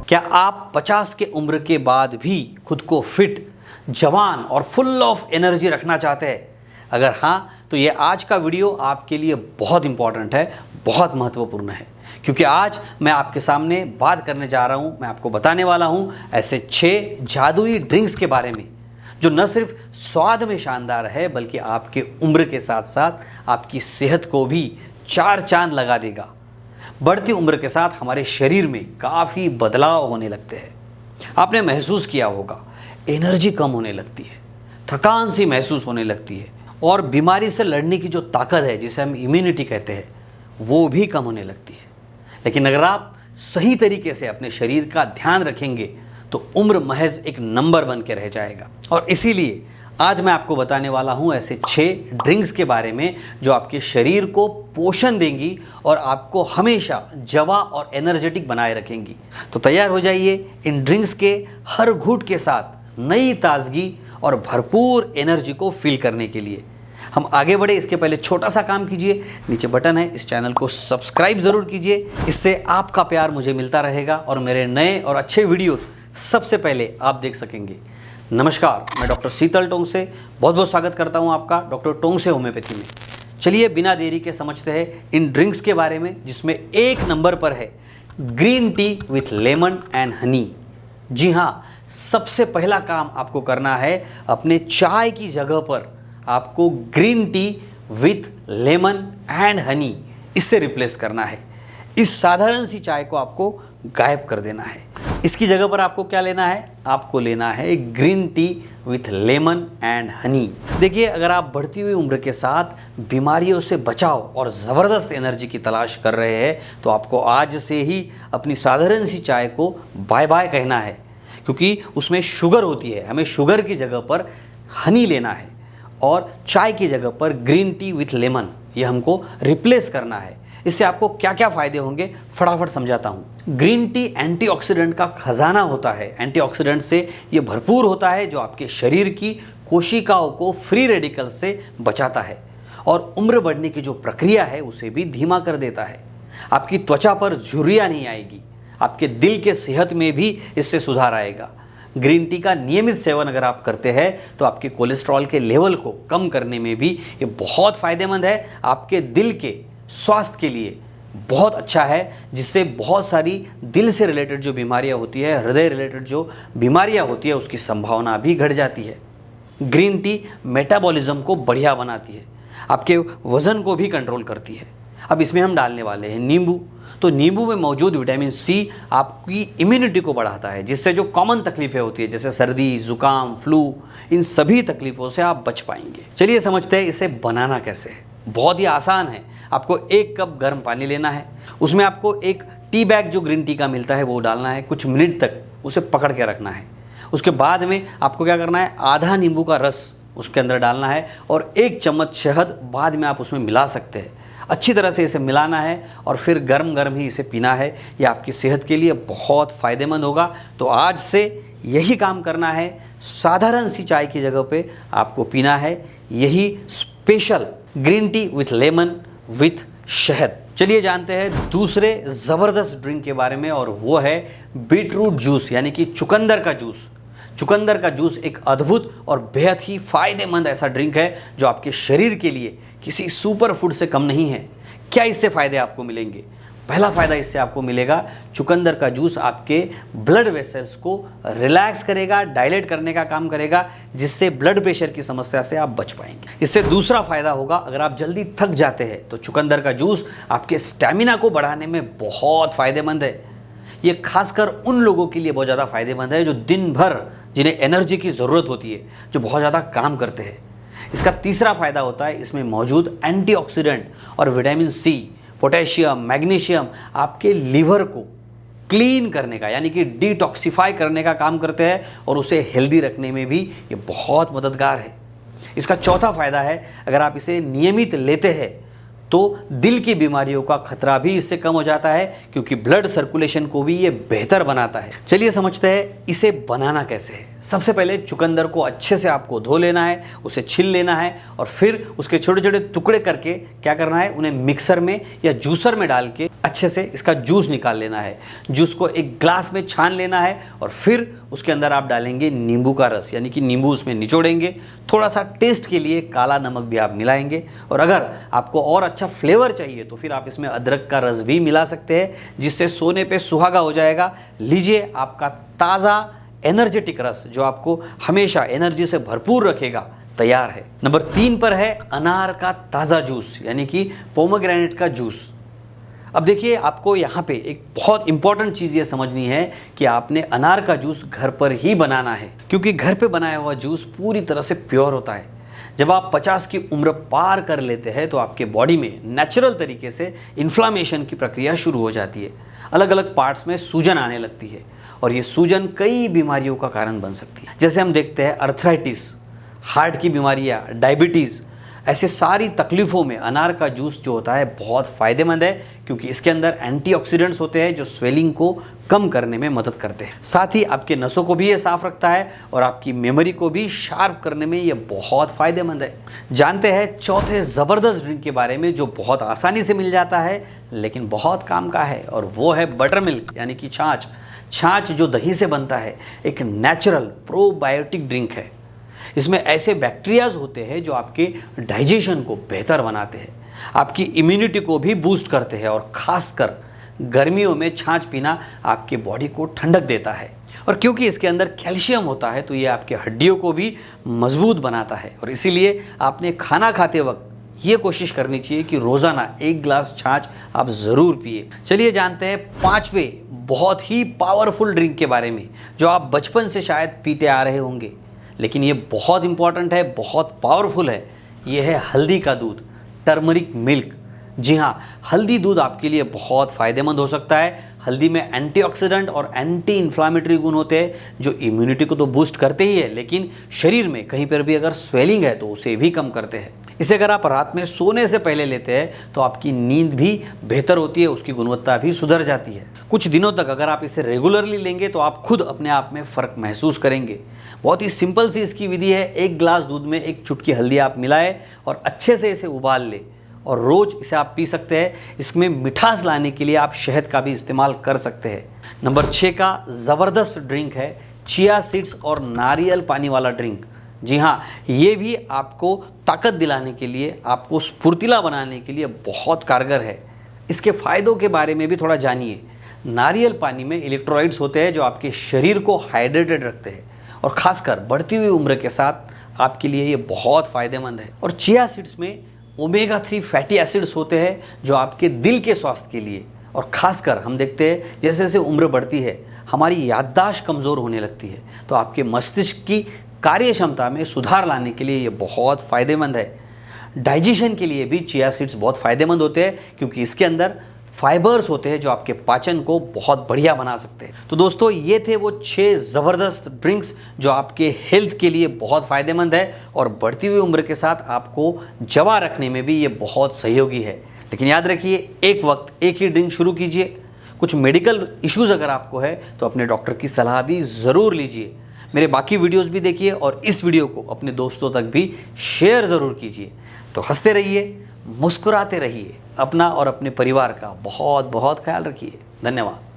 क्या आप 50 के उम्र के बाद भी खुद को फिट, जवान और फुल ऑफ एनर्जी रखना चाहते हैं? अगर हाँ, तो ये आज का वीडियो आपके लिए बहुत इंपॉर्टेंट है, बहुत महत्वपूर्ण है, क्योंकि आज मैं आपके सामने बात करने जा रहा हूँ, मैं आपको बताने वाला हूँ ऐसे 6 जादुई ड्रिंक्स के बारे में जो न सिर्फ स्वाद में शानदार है, बल्कि आपके उम्र के साथ साथ आपकी सेहत को भी 4 चांद लगा देगा। बढ़ती उम्र के साथ हमारे शरीर में काफ़ी बदलाव होने लगते हैं। आपने महसूस किया होगा, एनर्जी कम होने लगती है, थकान सी महसूस होने लगती है और बीमारी से लड़ने की जो ताकत है, जिसे हम इम्यूनिटी कहते हैं, वो भी कम होने लगती है। लेकिन अगर आप सही तरीके से अपने शरीर का ध्यान रखेंगे तो उम्र महज एक नंबर बन के रह जाएगा। और इसीलिए आज मैं आपको बताने वाला हूं ऐसे 6 ड्रिंक्स के बारे में जो आपके शरीर को पोषण देंगी और आपको हमेशा जवा और एनर्जेटिक बनाए रखेंगी। तो तैयार हो जाइए इन ड्रिंक्स के हर घूंट के साथ नई ताजगी और भरपूर एनर्जी को फील करने के लिए। हम आगे बढ़े इसके पहले छोटा सा काम कीजिए, नीचे बटन है, इस चैनल को सब्सक्राइब ज़रूर कीजिए। इससे आपका प्यार मुझे मिलता रहेगा और मेरे नए और अच्छे वीडियोज़ सबसे पहले आप देख सकेंगे। नमस्कार, मैं डॉक्टर शीतल टोंगसे बहुत बहुत स्वागत करता हूं आपका डॉक्टर टोंगसे होम्योपैथी में। चलिए बिना देरी के समझते हैं इन ड्रिंक्स के बारे में, जिसमें एक नंबर पर है green tea with lemon and honey. जी हाँ, सबसे पहला काम आपको करना है, अपने चाय की जगह पर आपको green tea with lemon and Honey इससे रिप्लेस करना है। इस साधारण सी चाय को आपको गायब कर देना है। इसकी जगह पर आपको क्या लेना है? आपको लेना है green tea with lemon and Honey. देखिए, अगर आप बढ़ती हुई उम्र के साथ बीमारियों से बचाव और ज़बरदस्त एनर्जी की तलाश कर रहे हैं तो आपको आज से ही अपनी साधारण सी चाय को बाय बाय कहना है, क्योंकि उसमें शुगर होती है। हमें शुगर की जगह पर हनी लेना है और चाय की जगह पर ग्रीन टी विथ लेमन ये हमको रिप्लेस करना है। इससे आपको क्या क्या फ़ायदे होंगे फटाफट समझाता हूँ। ग्रीन टी एंटीऑक्सीडेंट का खजाना होता है। एंटीऑक्सीडेंट से ये भरपूर होता है, जो आपके शरीर की कोशिकाओं को फ्री रेडिकल से बचाता है और उम्र बढ़ने की जो प्रक्रिया है उसे भी धीमा कर देता है। आपकी त्वचा पर झुर्रियाँ नहीं आएगी, आपके दिल के सेहत में भी इससे सुधार आएगा। ग्रीन टी का नियमित सेवन अगर आप करते हैं तो आपके कोलेस्ट्रॉल के लेवल को कम करने में भी ये बहुत फ़ायदेमंद है। आपके दिल के स्वास्थ्य के लिए बहुत अच्छा है, जिससे बहुत सारी दिल से रिलेटेड जो बीमारियां होती है, हृदय रिलेटेड जो बीमारियां होती है, उसकी संभावना भी घट जाती है। ग्रीन टी मेटाबॉलिज्म को बढ़िया बनाती है, आपके वज़न को भी कंट्रोल करती है। अब इसमें हम डालने वाले हैं नींबू। तो नींबू में मौजूद विटामिन सी आपकी इम्यूनिटी को बढ़ाता है, जिससे जो कॉमन तकलीफ़ें होती है जैसे सर्दी, ज़ुकाम, फ्लू, इन सभी तकलीफ़ों से आप बच पाएंगे। चलिए समझते हैं इसे बनाना कैसे है। बहुत ही आसान है। आपको 1 कप गर्म पानी लेना है, उसमें आपको एक टी बैग जो ग्रीन टी का मिलता है वो डालना है। कुछ मिनट तक उसे पकड़ के रखना है। उसके बाद में आपको क्या करना है, आधा नींबू का रस उसके अंदर डालना है और 1 चम्मच शहद बाद में आप उसमें मिला सकते हैं। अच्छी तरह से इसे मिलाना है और फिर गर्म गर्म ही इसे पीना है। ये आपकी सेहत के लिए बहुत फ़ायदेमंद होगा। तो आज से यही काम करना है। साधारण सी चाय की जगह पे आपको पीना है यही special green tea with lemon with शहद। चलिए जानते हैं दूसरे ज़बरदस्त ड्रिंक के बारे में, और वो है बीटरूट जूस, यानी कि चुकंदर का जूस। चुकंदर का जूस एक अद्भुत और बेहद ही फ़ायदेमंद ऐसा ड्रिंक है जो आपके शरीर के लिए किसी सुपर फूड से कम नहीं है। क्या इससे फ़ायदे आपको मिलेंगे? पहला फ़ायदा इससे आपको मिलेगा, चुकंदर का जूस आपके ब्लड वेसल्स को रिलैक्स करेगा, डायलेट करने का काम करेगा, जिससे ब्लड प्रेशर की समस्या से आप बच पाएंगे। इससे दूसरा फ़ायदा होगा, अगर आप जल्दी थक जाते हैं तो चुकंदर का जूस आपके स्टैमिना को बढ़ाने में बहुत फ़ायदेमंद है। ये खासकर उन लोगों के लिए बहुत ज़्यादा फ़ायदेमंद है जो दिन भर जिन्हें एनर्जी की ज़रूरत होती है, जो बहुत ज़्यादा काम करते हैं। इसका तीसरा फ़ायदा होता है इसमें मौजूद एंटीऑक्सीडेंट और विटामिन सी, पोटेशियम, मैग्नीशियम आपके लीवर को क्लीन करने का, यानी कि डिटॉक्सिफाई करने का काम करते हैं और उसे हेल्दी रखने में भी ये बहुत मददगार है। इसका चौथा फ़ायदा है, अगर आप इसे नियमित लेते हैं तो दिल की बीमारियों का खतरा भी इससे कम हो जाता है, क्योंकि ब्लड सर्कुलेशन को भी ये बेहतर बनाता है। चलिए समझते हैं इसे बनाना कैसे है। सबसे पहले चुकंदर को अच्छे से आपको धो लेना है, उसे छिल लेना है और फिर उसके छोटे छोटे टुकड़े करके क्या करना है, उन्हें मिक्सर में या जूसर में डाल के अच्छे से इसका जूस निकाल लेना है। जूस को एक ग्लास में छान लेना है और फिर उसके अंदर आप डालेंगे नींबू का रस, यानी कि नींबू उसमें निचोड़ेंगे। थोड़ा सा टेस्ट के लिए काला नमक भी आप मिलाएंगे और अगर आपको और अच्छा फ्लेवर चाहिए तो फिर आप इसमें अदरक का रस भी मिला सकते हैं, जिससे सोने पे सुहागा हो जाएगा। लीजिए आपका ताज़ा एनर्जेटिक रस जो आपको हमेशा एनर्जी से भरपूर रखेगा, तैयार है। नंबर 3 पर है अनार का ताज़ा जूस, यानी कि पोमेग्रेनेट का जूस। अब देखिए, आपको यहाँ पे एक बहुत इंपॉर्टेंट चीज़ ये समझनी है कि आपने अनार का जूस घर पर ही बनाना है, क्योंकि घर पे बनाया हुआ जूस पूरी तरह से प्योर होता है। जब आप 50 की उम्र पार कर लेते हैं तो आपके बॉडी में नेचुरल तरीके से इन्फ्लामेशन की प्रक्रिया शुरू हो जाती है। अलग अलग पार्ट्स में सूजन आने लगती है और ये सूजन कई बीमारियों का कारण बन सकती है। जैसे हम देखते हैं अर्थराइटिस, हार्ट की बीमारियाँ, डायबिटीज़, ऐसे सारी तकलीफ़ों में अनार का जूस जो होता है बहुत फ़ायदेमंद है, क्योंकि इसके अंदर एंटीऑक्सीडेंट्स होते हैं जो स्वेलिंग को कम करने में मदद करते हैं। साथ ही आपके नसों को भी ये साफ़ रखता है और आपकी मेमोरी को भी शार्प करने में ये बहुत फ़ायदेमंद है। जानते हैं चौथे ज़बरदस्त ड्रिंक के बारे में जो बहुत आसानी से मिल जाता है लेकिन बहुत काम का है, और वो है बटर मिल्क, यानी कि छाछ। छाछ जो दही से बनता है एक नेचुरल प्रोबायोटिक ड्रिंक है। इसमें ऐसे बैक्टीरियाज होते हैं जो आपके डाइजेशन को बेहतर बनाते हैं, आपकी इम्यूनिटी को भी बूस्ट करते हैं और ख़ासकर गर्मियों में छाछ पीना आपके बॉडी को ठंडक देता है। और क्योंकि इसके अंदर कैल्शियम होता है तो ये आपके हड्डियों को भी मजबूत बनाता है, और इसीलिए आपने खाना खाते वक्त ये कोशिश करनी चाहिए कि रोज़ाना 1 गिलास छाछ आप ज़रूर पिए। चलिए जानते हैं 5वें बहुत ही पावरफुल ड्रिंक के बारे में जो आप बचपन से शायद पीते आ रहे होंगे, लेकिन ये बहुत इंपॉर्टेंट है, बहुत पावरफुल है। ये है हल्दी का दूध, टर्मरिक मिल्क। जी हाँ, हल्दी दूध आपके लिए बहुत फ़ायदेमंद हो सकता है। हल्दी में एंटीऑक्सीडेंट और एंटी इन्फ्लामेटरी गुण होते हैं जो इम्यूनिटी को तो बूस्ट करते ही है, लेकिन शरीर में कहीं पर भी अगर स्वेलिंग है तो उसे भी कम करते हैं। इसे अगर आप रात में सोने से पहले लेते हैं तो आपकी नींद भी बेहतर होती है, उसकी गुणवत्ता भी सुधर जाती है। कुछ दिनों तक अगर आप इसे रेगुलरली लेंगे तो आप खुद अपने आप में फ़र्क महसूस करेंगे। बहुत ही सिंपल सी इसकी विधि है। 1 गिलास दूध में 1 चुटकी हल्दी आप मिलाएं और अच्छे से इसे उबाल लें और रोज़ इसे आप पी सकते हैं। इसमें मिठास लाने के लिए आप शहद का भी इस्तेमाल कर सकते हैं। नंबर 6 का ज़बरदस्त ड्रिंक है चिया सीड्स और नारियल पानी वाला ड्रिंक। जी हाँ, ये भी आपको ताकत दिलाने के लिए, आपको स्फूर्तिला बनाने के लिए बहुत कारगर है। इसके फ़ायदों के बारे में भी थोड़ा जानिए। नारियल पानी में इलेक्ट्रोलाइट्स होते हैं जो आपके शरीर को हाइड्रेटेड रखते हैं और ख़ासकर बढ़ती हुई उम्र के साथ आपके लिए ये बहुत फ़ायदेमंद है। और चिया सीड्स में ओमेगा 3 फैटी एसिड्स होते हैं जो आपके दिल के स्वास्थ्य के लिए, और ख़ासकर हम देखते हैं जैसे जैसे उम्र बढ़ती है हमारी याददाश्त कमज़ोर होने लगती है, तो आपके मस्तिष्क की कार्य क्षमता में सुधार लाने के लिए ये बहुत फ़ायदेमंद है। डाइजेशन के लिए भी चिया सीड्स बहुत फ़ायदेमंद होते हैं क्योंकि इसके अंदर फाइबर्स होते हैं जो आपके पाचन को बहुत बढ़िया बना सकते हैं। तो दोस्तों, ये थे वो 6 ज़बरदस्त ड्रिंक्स जो आपके हेल्थ के लिए बहुत फ़ायदेमंद है और बढ़ती हुई उम्र के साथ आपको जवा रखने में भी ये बहुत सहयोगी है। लेकिन याद रखिए, एक वक्त एक ही ड्रिंक शुरू कीजिए। कुछ मेडिकल इश्यूज़ अगर आपको है तो अपने डॉक्टर की सलाह भी ज़रूर लीजिए। मेरे बाकी वीडियोज़ भी देखिए और इस वीडियो को अपने दोस्तों तक भी शेयर ज़रूर कीजिए। तो हंसते रहिए, मुस्कुराते रहिए, अपना और अपने परिवार का बहुत बहुत ख्याल रखिए। धन्यवाद।